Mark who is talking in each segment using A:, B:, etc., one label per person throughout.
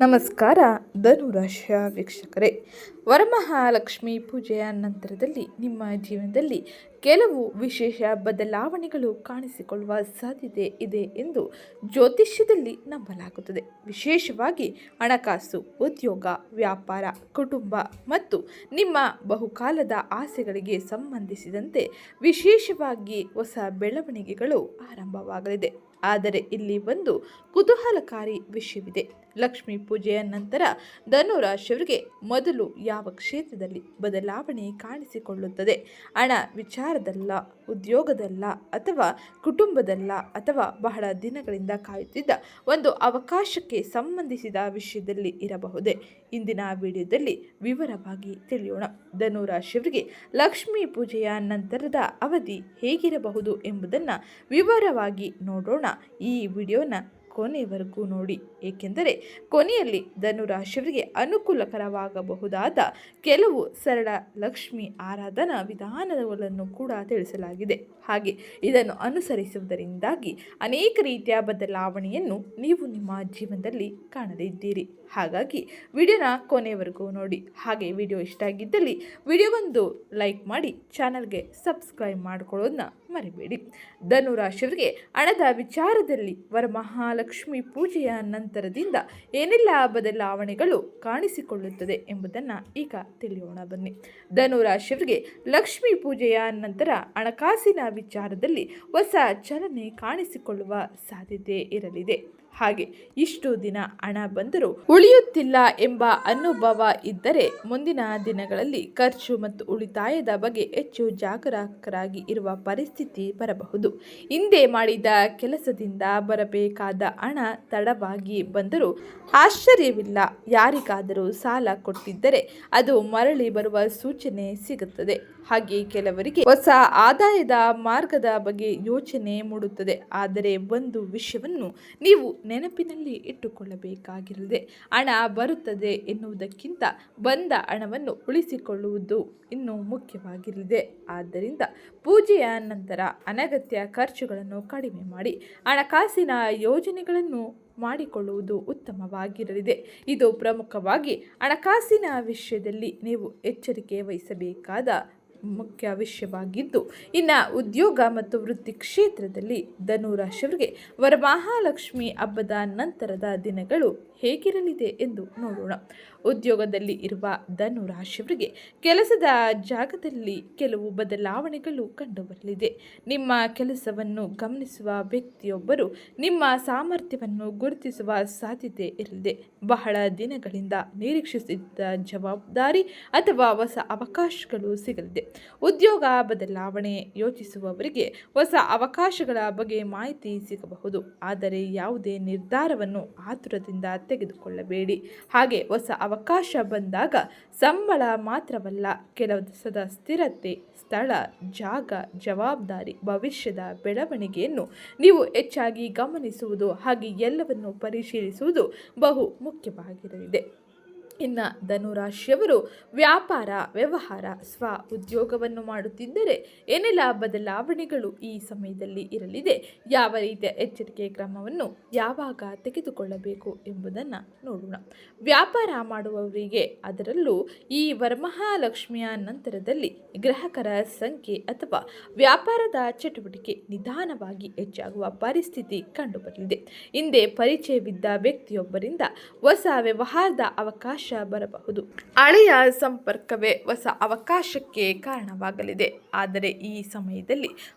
A: ನಮಸ್ಕಾರ ಧನುರಾಶಿಯ ವೀಕ್ಷಕರೇ, ವರಮಹಾಲಕ್ಷ್ಮಿ ಪೂಜೆಯ ನಂತರದಲ್ಲಿ ನಿಮ್ಮ ಜೀವನದಲ್ಲಿ ಕೆಲವು ವಿಶೇಷ ಬದಲಾವಣೆಗಳು ಕಾಣಿಸಿಕೊಳ್ಳುವ ಸಾಧ್ಯತೆ ಇದೆ ಎಂದು ಜ್ಯೋತಿಷ್ಯದಲ್ಲಿ ನಂಬಲಾಗುತ್ತದೆ. ವಿಶೇಷವಾಗಿ ಹಣಕಾಸು, ಉದ್ಯೋಗ, ವ್ಯಾಪಾರ, ಕುಟುಂಬ ಮತ್ತು ನಿಮ್ಮ ಬಹುಕಾಲದ ಆಸೆಗಳಿಗೆ ಸಂಬಂಧಿಸಿದಂತೆ ವಿಶೇಷವಾಗಿ ಹೊಸ ಬೆಳವಣಿಗೆಗಳು ಆರಂಭವಾಗಲಿದೆ. ಆದರೆ ಇಲ್ಲಿ ಒಂದು ಕುತೂಹಲಕಾರಿ ವಿಷಯವಿದೆ. ಲಕ್ಷ್ಮೀ ಪೂಜೆಯ ನಂತರ ಧನುರಾಶಿಯವರಿಗೆ ಮೊದಲು ಯಾವ ಕ್ಷೇತ್ರದಲ್ಲಿ ಬದಲಾವಣೆ ಕಾಣಿಸಿಕೊಳ್ಳುತ್ತದೆ? ಹಣ ವಿಚಾರದಲ್ಲ, ಉದ್ಯೋಗದಲ್ಲ, ಅಥವಾ ಕುಟುಂಬದಲ್ಲ, ಅಥವಾ ಬಹಳ ದಿನಗಳಿಂದ ಕಾಯುತ್ತಿದ್ದ ಒಂದು ಅವಕಾಶಕ್ಕೆ ಸಂಬಂಧಿಸಿದ ವಿಷಯದಲ್ಲಿ ಇರಬಹುದೇ? ಇಂದಿನ ವಿಡಿಯೋದಲ್ಲಿ ವಿವರವಾಗಿ ತಿಳಿಯೋಣ. ಧನುರಾಶಿಯವರಿಗೆ ಲಕ್ಷ್ಮೀ ಪೂಜೆಯ ನಂತರದ ಅವಧಿ ಹೇಗಿರಬಹುದು ಎಂಬುದನ್ನು ವಿವರವಾಗಿ ನೋಡೋಣ. ಈ ವಿಡಿಯೋನ ಕೊನೆಯವರೆಗೂ ನೋಡಿ, ಏಕೆಂದರೆ ಕೊನೆಯಲ್ಲಿ ಧನುರಾಶಿಯವರಿಗೆ ಅನುಕೂಲಕರವಾಗಬಹುದಾದ ಕೆಲವು ಸರಳ ಲಕ್ಷ್ಮಿ ಆರಾಧನಾ ವಿಧಾನಗಳನ್ನು ಕೂಡ ತಿಳಿಸಲಾಗಿದೆ. ಹಾಗೆ ಇದನ್ನು ಅನುಸರಿಸುವುದರಿಂದಾಗಿ ಅನೇಕ ರೀತಿಯ ಬದಲಾವಣೆಯನ್ನು ನೀವು ನಿಮ್ಮ ಜೀವನದಲ್ಲಿ ಕಾಣಲಿದ್ದೀರಿ. ಹಾಗಾಗಿ ವಿಡಿಯೋನ ಕೊನೆಯವರೆಗೂ ನೋಡಿ. ಹಾಗೆ ವಿಡಿಯೋ ಇಷ್ಟ ಆಗಿದ್ದಲ್ಲಿ ವಿಡಿಯೋಗೊಂದು ಲೈಕ್ ಮಾಡಿ, ಚಾನಲ್ಗೆ ಸಬ್ಸ್ಕ್ರೈಬ್ ಮಾಡಿಕೊಳ್ಳೋದನ್ನ ಮರಿಬೇಡಿ. ಧನುರಾಶಿಯವರಿಗೆ ಹಣದ ವಿಚಾರದಲ್ಲಿ ವರಮಹಾಲಕ್ಷ್ಮಿ ಪೂಜೆಯ ನಂತರದಿಂದ ಏನೆಲ್ಲ ಬದಲಾವಣೆಗಳು ಕಾಣಿಸಿಕೊಳ್ಳುತ್ತದೆ ಎಂಬುದನ್ನು ಈಗ ತಿಳಿಯೋಣ ಬನ್ನಿ. ಧನುರಾಶಿಯವರಿಗೆ ಲಕ್ಷ್ಮೀ ಪೂಜೆಯ ನಂತರ ಹಣಕಾಸಿನ ವಿಚಾರದಲ್ಲಿ ಹೊಸ ಚಲನೆ ಕಾಣಿಸಿಕೊಳ್ಳುವ ಸಾಧ್ಯತೆ ಇರಲಿದೆ. ಹಾಗೆ ಇಷ್ಟು ದಿನ ಹಣ ಬಂದರೂ ಉಳಿಯುತ್ತಿಲ್ಲ ಎಂಬ ಅನುಭವ ಇದ್ದರೆ ಮುಂದಿನ ದಿನಗಳಲ್ಲಿ ಖರ್ಚು ಮತ್ತು ಉಳಿತಾಯದ ಬಗ್ಗೆ ಹೆಚ್ಚು ಜಾಗರೂಕರಾಗಿ ಇರುವ ಪರಿಸ್ಥಿತಿ ಬರಬಹುದು. ಹಿಂದೆ ಮಾಡಿದ ಕೆಲಸದಿಂದ ಬರಬೇಕಾದ ಹಣ ತಡವಾಗಿ ಬಂದರೂ ಆಶ್ಚರ್ಯವಿಲ್ಲ. ಯಾರಿಗಾದರೂ ಸಾಲ ಕೊಟ್ಟಿದ್ದರೆ ಅದು ಮರಳಿ ಬರುವ ಸೂಚನೆ ಸಿಗುತ್ತದೆ. ಹಾಗೆ ಕೆಲವರಿಗೆ ಹೊಸ ಆದಾಯದ ಮಾರ್ಗದ ಬಗ್ಗೆ ಯೋಚನೆ ಮೂಡುತ್ತದೆ. ಆದರೆ ಒಂದು ವಿಷಯವನ್ನು ನೀವು ನೆನಪಿನಲ್ಲಿ ಇಟ್ಟುಕೊಳ್ಳಬೇಕಾಗಿರಲಿದೆ. ಹಣ ಬರುತ್ತದೆ ಎನ್ನುವುದಕ್ಕಿಂತ ಬಂದ ಹಣವನ್ನು ಉಳಿಸಿಕೊಳ್ಳುವುದು ಇನ್ನೂ ಮುಖ್ಯವಾಗಿರಲಿದೆ. ಆದ್ದರಿಂದ ಪೂಜೆಯ ನಂತರ ಅನಗತ್ಯ ಖರ್ಚುಗಳನ್ನು ಕಡಿಮೆ ಮಾಡಿ ಹಣಕಾಸಿನ ಯೋಜನೆಗಳನ್ನು ಮಾಡಿಕೊಳ್ಳುವುದು ಉತ್ತಮವಾಗಿರಲಿದೆ. ಇದು ಪ್ರಮುಖವಾಗಿ ಹಣಕಾಸಿನ ವಿಷಯದಲ್ಲಿ ನೀವು ಎಚ್ಚರಿಕೆ ವಹಿಸಬೇಕಾದ ಮುಖ್ಯ ವಿಷಯವಾಗಿದ್ದು, ಇನ್ನು ಉದ್ಯೋಗ ಮತ್ತು ವೃತ್ತಿ ಕ್ಷೇತ್ರದಲ್ಲಿ ಧನುರಾಶಿಯವರಿಗೆ ವರಮಹಾಲಕ್ಷ್ಮಿ ಹಬ್ಬದ ನಂತರದ ದಿನಗಳು ಹೇಗಿರಲಿದೆ ಎಂದು ನೋಡೋಣ. ಉದ್ಯೋಗದಲ್ಲಿ ಇರುವ ಧನುರಾಶಿಯವರಿಗೆ ಕೆಲಸದ ಜಾಗದಲ್ಲಿ ಕೆಲವು ಬದಲಾವಣೆಗಳು ಕಂಡುಬರಲಿದೆ. ನಿಮ್ಮ ಕೆಲಸವನ್ನು ಗಮನಿಸುವ ವ್ಯಕ್ತಿಯೊಬ್ಬರು ನಿಮ್ಮ ಸಾಮರ್ಥ್ಯವನ್ನು ಗುರುತಿಸುವ ಸಾಧ್ಯತೆ ಇರಲಿದೆ. ಬಹಳ ದಿನಗಳಿಂದ ನಿರೀಕ್ಷಿಸಿದ್ದ ಜವಾಬ್ದಾರಿ ಅಥವಾ ಹೊಸ ಅವಕಾಶಗಳು ಸಿಗಲಿದೆ. ಉದ್ಯೋಗ ಬದಲಾವಣೆ ಯೋಚಿಸುವವರಿಗೆ ಹೊಸ ಅವಕಾಶಗಳ ಬಗ್ಗೆ ಮಾಹಿತಿ ಸಿಗಬಹುದು. ಆದರೆ ಯಾವುದೇ ನಿರ್ಧಾರವನ್ನು ಆತುರದಿಂದ ತೆಗೆದುಕೊಳ್ಳಬೇಡಿ. ಹಾಗೆ ಹೊಸ ಅವಕಾಶ ಬಂದಾಗ ಸಂಬಳ ಮಾತ್ರವಲ್ಲ, ಕೆಲಸದ ಸ್ಥಿರತೆ, ಸ್ಥಳ, ಜಾಗ, ಜವಾಬ್ದಾರಿ, ಭವಿಷ್ಯದ ಬೆಳವಣಿಗೆಯನ್ನು ನೀವು ಹೆಚ್ಚಾಗಿ ಗಮನಿಸುವುದು ಹಾಗೆ ಎಲ್ಲವನ್ನು ಪರಿಶೀಲಿಸುವುದು ಬಹು ಮುಖ್ಯವಾಗಿರಲಿದೆ. ಇನ್ನು ಧನುರಾಶಿಯವರು ವ್ಯಾಪಾರ, ವ್ಯವಹಾರ, ಸ್ವ ಉದ್ಯೋಗವನ್ನು ಮಾಡುತ್ತಿದ್ದರೆ ಏನೆಲ್ಲ ಬದಲಾವಣೆಗಳು ಈ ಸಮಯದಲ್ಲಿ ಇರಲಿದೆ, ಯಾವ ರೀತಿಯ ಎಚ್ಚರಿಕೆ ಕ್ರಮವನ್ನು ಯಾವಾಗ ತೆಗೆದುಕೊಳ್ಳಬೇಕು ಎಂಬುದನ್ನು ನೋಡೋಣ. ವ್ಯಾಪಾರ ಮಾಡುವವರಿಗೆ, ಅದರಲ್ಲೂ ಈ ವರಮಹಾಲಕ್ಷ್ಮಿಯ ನಂತರದಲ್ಲಿ ಗ್ರಾಹಕರ ಸಂಖ್ಯೆ ಅಥವಾ ವ್ಯಾಪಾರದ ಚಟುವಟಿಕೆ ನಿಧಾನವಾಗಿ ಹೆಚ್ಚಾಗುವ ಪರಿಸ್ಥಿತಿ ಕಂಡುಬರಲಿದೆ. ಹಿಂದೆ ಪರಿಚಯವಿದ್ದ ವ್ಯಕ್ತಿಯೊಬ್ಬರಿಂದ ಹೊಸ ವ್ಯವಹಾರದ ಅವಕಾಶ ಬರಬಹುದು. ಹಳೆಯ ಸಂಪರ್ಕವೇ ಹೊಸ ಅವಕಾಶಕ್ಕೆ ಕಾರಣವಾಗಲಿದೆ. ಆದರೆ ಈ ಸಮಯದಲ್ಲಿ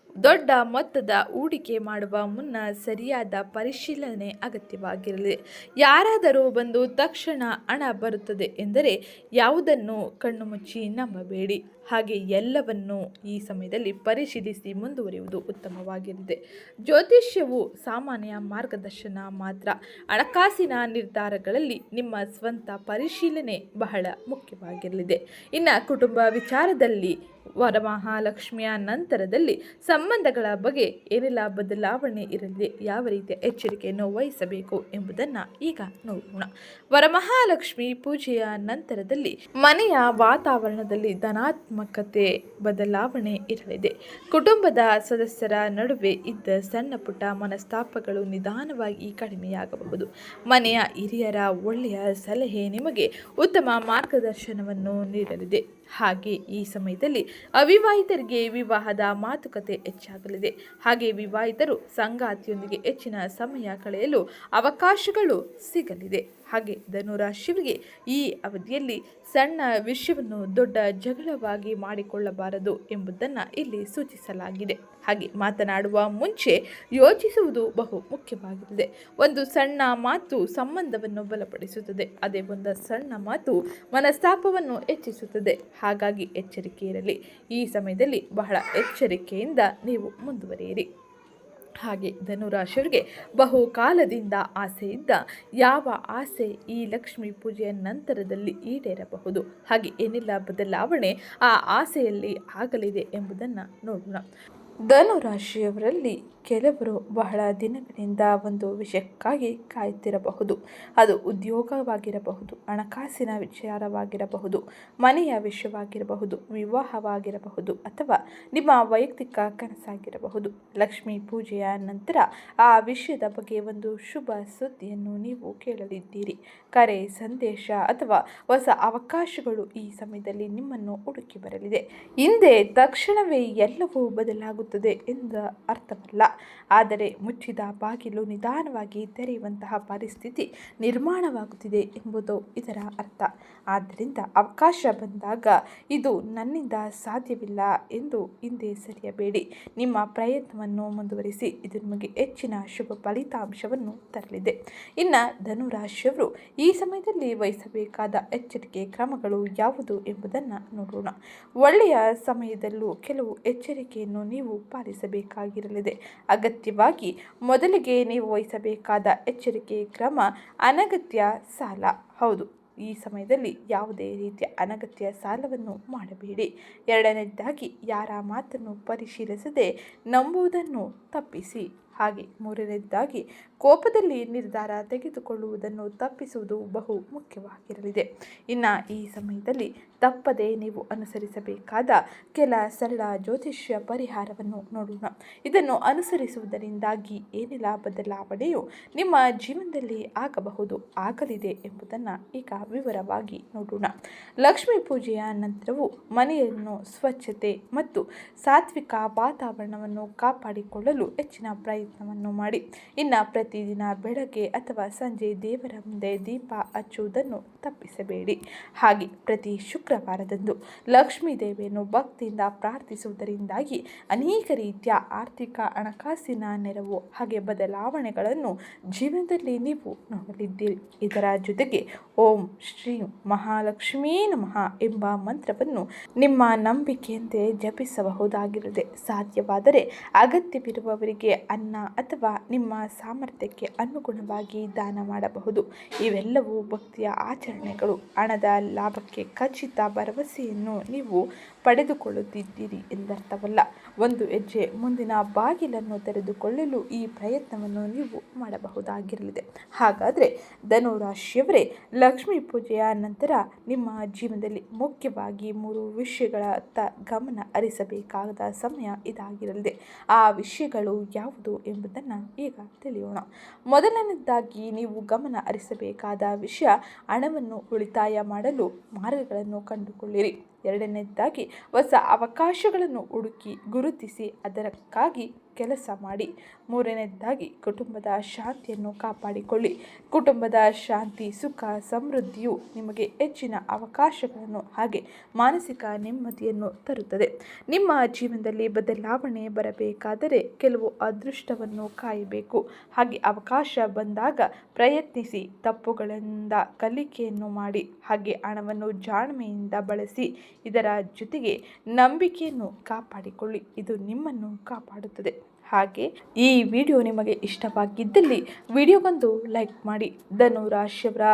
A: ದೊಡ್ಡ ಮೊತ್ತದ ಹೂಡಿಕೆ ಮಾಡುವ ಮುನ್ನ ಸರಿಯಾದ ಪರಿಶೀಲನೆ ಅಗತ್ಯವಾಗಿರಲಿದೆ. ಯಾರಾದರೂ ಬಂದು ತಕ್ಷಣ ಹಣ ಬರುತ್ತದೆ ಎಂದರೆ ಯಾವುದನ್ನು ಕಣ್ಣು ಮುಚ್ಚಿ ನಂಬಬೇಡಿ. ಹಾಗೆ ಎಲ್ಲವನ್ನು ಈ ಸಮಯದಲ್ಲಿ ಪರಿಶೀಲಿಸಿ ಮುಂದುವರಿಯುವುದು ಉತ್ತಮವಾಗಿರಲಿದೆ. ಜ್ಯೋತಿಷ್ಯವು ಸಾಮಾನ್ಯ ಮಾರ್ಗದರ್ಶನ ಮಾತ್ರ. ಹಣಕಾಸಿನ ನಿರ್ಧಾರಗಳಲ್ಲಿ ನಿಮ್ಮ ಸ್ವಂತ ಪರಿಶೀಲನೆ ಬಹಳ ಮುಖ್ಯವಾಗಿರಲಿದೆ. ಇನ್ನು ಕುಟುಂಬ ವಿಚಾರದಲ್ಲಿ ವರಮಹಾಲಕ್ಷ್ಮಿಯ ನಂತರದಲ್ಲಿ ಸಂಬಂಧಗಳ ಬಗ್ಗೆ ಏನೆಲ್ಲ ಬದಲಾವಣೆ ಇರಲಿದೆ, ಯಾವ ರೀತಿಯ ಎಚ್ಚರಿಕೆಯನ್ನು ವಹಿಸಬೇಕು ಎಂಬುದನ್ನು ಈಗ ನೋಡೋಣ. ವರಮಹಾಲಕ್ಷ್ಮಿ ಪೂಜೆಯ ನಂತರದಲ್ಲಿ ಮನೆಯ ವಾತಾವರಣದಲ್ಲಿ ಧನಾತ್ಮಕ ಸಕಾರಾತ್ಮಕತೆ ಬದಲಾವಣೆ ಇರಲಿದೆ. ಕುಟುಂಬದ ಸದಸ್ಯರ ನಡುವೆ ಇದ್ದ ಸಣ್ಣ ಪುಟ್ಟ ಮನಸ್ತಾಪಗಳು ನಿಧಾನವಾಗಿ ಕಡಿಮೆಯಾಗಬಹುದು. ಮನೆಯ ಹಿರಿಯರ ಒಳ್ಳೆಯ ಸಲಹೆ ನಿಮಗೆ ಉತ್ತಮ ಮಾರ್ಗದರ್ಶನವನ್ನು ನೀಡಲಿದೆ. ಹಾಗೆ ಈ ಸಮಯದಲ್ಲಿ ಅವಿವಾಹಿತರಿಗೆ ವಿವಾಹದ ಮಾತುಕತೆ ಹೆಚ್ಚಾಗಲಿದೆ. ಹಾಗೆ ವಿವಾಹಿತರು ಸಂಗಾತಿಯೊಂದಿಗೆ ಹೆಚ್ಚಿನ ಸಮಯ ಕಳೆಯಲು ಅವಕಾಶಗಳು ಸಿಗಲಿದೆ. ಹಾಗೆ ಧನುರಾಶಿಯವರಿಗೆ ಈ ಅವಧಿಯಲ್ಲಿ ಸಣ್ಣ ವಿಷಯವನ್ನು ದೊಡ್ಡ ಜಗಳವಾಗಿ ಮಾಡಿಕೊಳ್ಳಬಾರದು ಎಂಬುದನ್ನು ಇಲ್ಲಿ ಸೂಚಿಸಲಾಗಿದೆ. ಹಾಗೆ ಮಾತನಾಡುವ ಮುಂಚೆ ಯೋಚಿಸುವುದು ಬಹು ಮುಖ್ಯವಾಗಿರುತ್ತದೆ. ಒಂದು ಸಣ್ಣ ಮಾತು ಸಂಬಂಧವನ್ನು ಬಲಪಡಿಸುತ್ತದೆ. ಅದೇ ಒಂದು ಸಣ್ಣ ಮಾತು ಮನಸ್ತಾಪವನ್ನು ಹೆಚ್ಚಿಸುತ್ತದೆ. ಹಾಗಾಗಿ ಎಚ್ಚರಿಕೆ ಇರಲಿ. ಈ ಸಮಯದಲ್ಲಿ ಬಹಳ ಎಚ್ಚರಿಕೆಯಿಂದ ನೀವು ಮುಂದುವರಿಯಿರಿ. ಹಾಗೆ ಧನುರಾಶಿಯವರಿಗೆ ಬಹುಕಾಲದಿಂದ ಆಸೆ ಇದ್ದ ಯಾವ ಆಸೆ ಈ ಲಕ್ಷ್ಮೀ ಪೂಜೆಯ ನಂತರದಲ್ಲಿ ಈಡೇರಬಹುದು. ಹಾಗೆ ಏನೆಲ್ಲ ಬದಲಾವಣೆ ಆ ಆಸೆಯಲ್ಲಿ ಆಗಲಿದೆ ಎಂಬುದನ್ನು ನೋಡೋಣ. ಧನುರಾಶಿಯವರಲ್ಲಿ ಕೆಲವರು ಬಹಳ ದಿನಗಳಿಂದ ಒಂದು ವಿಷಯಕ್ಕಾಗಿ ಕಾಯುತ್ತಿರಬಹುದು. ಅದು ಉದ್ಯೋಗವಾಗಿರಬಹುದು, ಹಣಕಾಸಿನ ವಿಚಾರವಾಗಿರಬಹುದು, ಮನೆಯ ವಿಷಯವಾಗಿರಬಹುದು, ವಿವಾಹವಾಗಿರಬಹುದು ಅಥವಾ ನಿಮ್ಮ ವೈಯಕ್ತಿಕ ಕನಸಾಗಿರಬಹುದು. ಲಕ್ಷ್ಮೀ ಪೂಜೆಯ ನಂತರ ಆ ವಿಷಯದ ಬಗ್ಗೆ ಒಂದು ಶುಭ ಸುದ್ದಿಯನ್ನು ನೀವು ಕೇಳಲಿದ್ದೀರಿ. ಕರೆ, ಸಂದೇಶ ಅಥವಾ ಹೊಸ ಅವಕಾಶಗಳು ಈ ಸಮಯದಲ್ಲಿ ನಿಮ್ಮನ್ನು ಹುಡುಕಿ ಬರಲಿದೆ. ಹಿಂದೆ ತಕ್ಷಣವೇ ಎಲ್ಲವೂ ಬದಲಾಗುತ್ತದೆ ಎಂದ ಅರ್ಥವಲ್ಲ, ಆದರೆ ಮುಚ್ಚಿದ ಬಾಗಿಲು ನಿಧಾನವಾಗಿ ತೆರೆಯುವಂತಹ ಪರಿಸ್ಥಿತಿ ನಿರ್ಮಾಣವಾಗುತ್ತಿದೆ ಎಂಬುದು ಇದರ ಅರ್ಥ. ಆದ್ದರಿಂದ ಅವಕಾಶ ಬಂದಾಗ ಇದು ನನ್ನಿಂದ ಸಾಧ್ಯವಿಲ್ಲ ಎಂದು ಹಿಂದೆ ಸರಿಯಬೇಡಿ. ನಿಮ್ಮ ಪ್ರಯತ್ನವನ್ನು ಮುಂದುವರಿಸಿ. ಇದು ನಿಮಗೆ ಹೆಚ್ಚಿನ ಶುಭ ಫಲಿತಾಂಶವನ್ನು ತರಲಿದೆ. ಇನ್ನು ಧನುರಾಶಿಯವರು ಈ ಸಮಯದಲ್ಲಿ ವಹಿಸಬೇಕಾದ ಎಚ್ಚರಿಕೆ ಕ್ರಮಗಳು ಯಾವುದು ಎಂಬುದನ್ನು ನೋಡೋಣ. ಒಳ್ಳೆಯ ಸಮಯದಲ್ಲೂ ಕೆಲವು ಎಚ್ಚರಿಕೆಯನ್ನು ನೀವು ಪಾಲಿಸಬೇಕಾಗಿರಲಿದೆ. ಅಗತ್ಯವಾಗಿ ಮೊದಲಿಗೆ ನೀವು ವಹಿಸಬೇಕಾದ ಎಚ್ಚರಿಕೆ ಕ್ರಮ ಅನಗತ್ಯ ಸಾಲ. ಹೌದು, ಈ ಸಮಯದಲ್ಲಿ ಯಾವುದೇ ರೀತಿಯ ಅನಗತ್ಯ ಸಾಲವನ್ನು ಮಾಡಬೇಡಿ. ಎರಡನೇದಾಗಿ ಯಾರ ಮಾತನ್ನು ಪರಿಶೀಲಿಸದೆ ನಂಬುವುದನ್ನು ತಪ್ಪಿಸಿ. ಹಾಗೆ ಮೂರನೇದಾಗಿ ಕೋಪದಲ್ಲಿ ನಿರ್ಧಾರ ತೆಗೆದುಕೊಳ್ಳುವುದನ್ನು ತಪ್ಪಿಸುವುದು ಬಹು ಮುಖ್ಯವಾಗಿರಲಿದೆ. ಇನ್ನು ಈ ಸಮಯದಲ್ಲಿ ತಪ್ಪದೆ ನೀವು ಅನುಸರಿಸಬೇಕಾದ ಕೆಲ ಸರಳ ಜ್ಯೋತಿಷ್ಯ ಪರಿಹಾರವನ್ನು ನೋಡೋಣ. ಇದನ್ನು ಅನುಸರಿಸುವುದರಿಂದಾಗಿ ಏನೆಲ್ಲ ಬದಲಾವಣೆಯು ನಿಮ್ಮ ಜೀವನದಲ್ಲಿ ಆಗಲಿದೆ ಎಂಬುದನ್ನು ಈಗ ವಿವರವಾಗಿ ನೋಡೋಣ. ಲಕ್ಷ್ಮೀ ಪೂಜೆಯ ನಂತರವೂ ಮನೆಯನ್ನು ಸ್ವಚ್ಛತೆ ಮತ್ತು ಸಾತ್ವಿಕ ವಾತಾವರಣವನ್ನು ಕಾಪಾಡಿಕೊಳ್ಳಲು ಹೆಚ್ಚಿನ ಪ್ರಯತ್ನವನ್ನು ಮಾಡಿ. ಇನ್ನು ಪ್ರತಿದಿನ ಬೆಳಗ್ಗೆ ಅಥವಾ ಸಂಜೆ ದೇವರ ಮುಂದೆ ದೀಪ ಹಚ್ಚುವುದನ್ನು ತಪ್ಪಿಸಬೇಡಿ. ಹಾಗೆ ಪ್ರತಿ ಶುಕ್ರವಾರದಂದು ಲಕ್ಷ್ಮೀ ದೇವಿಯನ್ನು ಭಕ್ತಿಯಿಂದ ಪ್ರಾರ್ಥಿಸುವುದರಿಂದಾಗಿ ಅನೇಕ ರೀತಿಯ ಆರ್ಥಿಕ ಹಣಕಾಸಿನ ನೆರವು ಹಾಗೆ ಬದಲಾವಣೆಗಳನ್ನು ಜೀವನದಲ್ಲಿ ನೀವು ನೋಡಲಿದ್ದೀರಿ. ಇದರ ಜೊತೆಗೆ ಓಂ ಶ್ರೀ ಮಹಾಲಕ್ಷ್ಮೀ ನಮಃ ಎಂಬ ಮಂತ್ರವನ್ನು ನಿಮ್ಮ ನಂಬಿಕೆಯಂತೆ ಜಪಿಸಬಹುದಾಗಿರುತ್ತದೆ. ಸಾಧ್ಯವಾದರೆ ಅಗತ್ಯವಿರುವವರಿಗೆ ಅನ್ನ ಅಥವಾ ನಿಮ್ಮ ಸಾಮರ್ಥ್ಯಕ್ಕೆ ಅನುಗುಣವಾಗಿ ದಾನ ಮಾಡಬಹುದು. ಇವೆಲ್ಲವೂ ಭಕ್ತಿಯ ಆಚರಣೆಗಳು. ಹಣದ ಲಾಭಕ್ಕೆ ಖಚಿತ ಭರವಸೆಯನ್ನು ನೀವು ಪಡೆದುಕೊಳ್ಳುತ್ತಿದ್ದೀರಿ ಎಂದರ್ಥವಲ್ಲ. ಒಂದು ಹೆಜ್ಜೆ ಮುಂದಿನ ಬಾಗಿಲನ್ನು ತೆರೆದುಕೊಳ್ಳಲು ಈ ಪ್ರಯತ್ನವನ್ನು ನೀವು ಮಾಡಬಹುದಾಗಿರಲಿದೆ. ಹಾಗಾದರೆ ಧನುರಾಶಿಯವರೇ, ಲಕ್ಷ್ಮೀ ಪೂಜೆಯ ನಂತರ ನಿಮ್ಮ ಜೀವನದಲ್ಲಿ ಮುಖ್ಯವಾಗಿ 3 ವಿಷಯಗಳತ್ತ ಗಮನ ಹರಿಸಬೇಕಾದ ಸಮಯ ಇದಾಗಿರಲಿದೆ. ಆ ವಿಷಯಗಳು ಯಾವುದು ಎಂಬುದನ್ನು ಈಗ ತಿಳಿಯೋಣ. ಮೊದಲನೇದಾಗಿ ನೀವು ಗಮನ ಹರಿಸಬೇಕಾದ ವಿಷಯ ಹಣವನ್ನು ಉಳಿತಾಯ ಮಾಡಲು ಮಾರ್ಗಗಳನ್ನು ಕಂಡುಕೊಳ್ಳಿರಿ. ಎರಡನೇದಾಗಿ ಹೊಸ ಅವಕಾಶಗಳನ್ನು ಹುಡುಕಿ ಗುರುತಿಸಿ ಅದಕ್ಕಾಗಿ ಕೆಲಸ ಮಾಡಿ. ಮೂರನೇದಾಗಿ ಕುಟುಂಬದ ಶಾಂತಿಯನ್ನು ಕಾಪಾಡಿಕೊಳ್ಳಿ. ಕುಟುಂಬದ ಶಾಂತಿ, ಸುಖ, ಸಮೃದ್ಧಿಯು ನಿಮಗೆ ಹೆಚ್ಚಿನ ಅವಕಾಶಗಳನ್ನು ಹಾಗೆ ಮಾನಸಿಕ ನೆಮ್ಮದಿಯನ್ನು ತರುತ್ತದೆ. ನಿಮ್ಮ ಜೀವನದಲ್ಲಿ ಬದಲಾವಣೆ ಬರಬೇಕಾದರೆ ಕೆಲವು ಅದೃಷ್ಟವನ್ನು ಕಾಯಬೇಕು. ಹಾಗೆ ಅವಕಾಶ ಬಂದಾಗ ಪ್ರಯತ್ನಿಸಿ. ತಪ್ಪುಗಳಿಂದ ಕಲಿಕೆಯನ್ನು ಮಾಡಿ. ಹಾಗೆ ಹಣವನ್ನು ಜಾಣ್ಮೆಯಿಂದ ಬಳಸಿ. ಇದರ ಜೊತೆಗೆ ನಂಬಿಕೆಯನ್ನು ಕಾಪಾಡಿಕೊಳ್ಳಿ. ಇದು ನಿಮ್ಮನ್ನು ಕಾಪಾಡುತ್ತದೆ. ಹಾಗೆ ಈ ವಿಡಿಯೋ ನಿಮಗೆ ಇಷ್ಟವಾಗಿದ್ದಲ್ಲಿ ವಿಡಿಯೋಗೊಂದು ಲೈಕ್ ಮಾಡಿ. ಧನುರಾಶಿಯವರ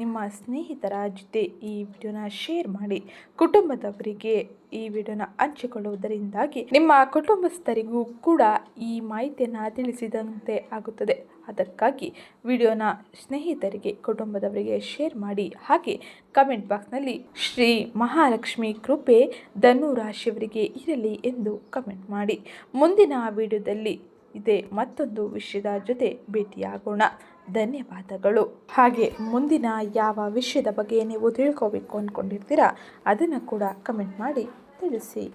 A: ನಿಮ್ಮ ಸ್ನೇಹಿತರ ಜೊತೆ ಈ ವಿಡಿಯೋನ ಶೇರ್ ಮಾಡಿ. ಕುಟುಂಬದವರಿಗೆ ಈ ವಿಡಿಯೋನ ಹಂಚಿಕೊಳ್ಳುವುದರಿಂದಾಗಿ ನಿಮ್ಮ ಕುಟುಂಬಸ್ಥರಿಗೂ ಕೂಡ ಈ ಮಾಹಿತಿಯನ್ನು ತಿಳಿಸಿದಂತೆ ಆಗುತ್ತದೆ. ಅದಕ್ಕಾಗಿ ವಿಡಿಯೋನ ಸ್ನೇಹಿತರಿಗೆ ಕುಟುಂಬದವರಿಗೆ ಶೇರ್ ಮಾಡಿ. ಹಾಗೆ ಕಮೆಂಟ್ ಬಾಕ್ಸ್ನಲ್ಲಿ ಶ್ರೀ ಮಹಾಲಕ್ಷ್ಮಿ ಕೃಪೆ ಧನು ರಾಶಿಯವರಿಗೆ ಇರಲಿ ಎಂದು ಕಮೆಂಟ್ ಮಾಡಿ. ಮುಂದಿನ ವಿಡಿಯೋದಲ್ಲಿ ಇದೇ ಮತ್ತೊಂದು ವಿಷಯದ ಜೊತೆ ಭೇಟಿಯಾಗೋಣ. ಧನ್ಯವಾದಗಳು. ಹಾಗೆ ಮುಂದಿನ ಯಾವ ವಿಷಯದ ಬಗ್ಗೆ ನೀವು ತಿಳ್ಕೋಬೇಕು ಅಂದ್ಕೊಂಡಿರ್ತೀರಾ ಅದನ್ನು ಕೂಡ ಕಮೆಂಟ್ ಮಾಡಿ ತಿಳಿಸಿ.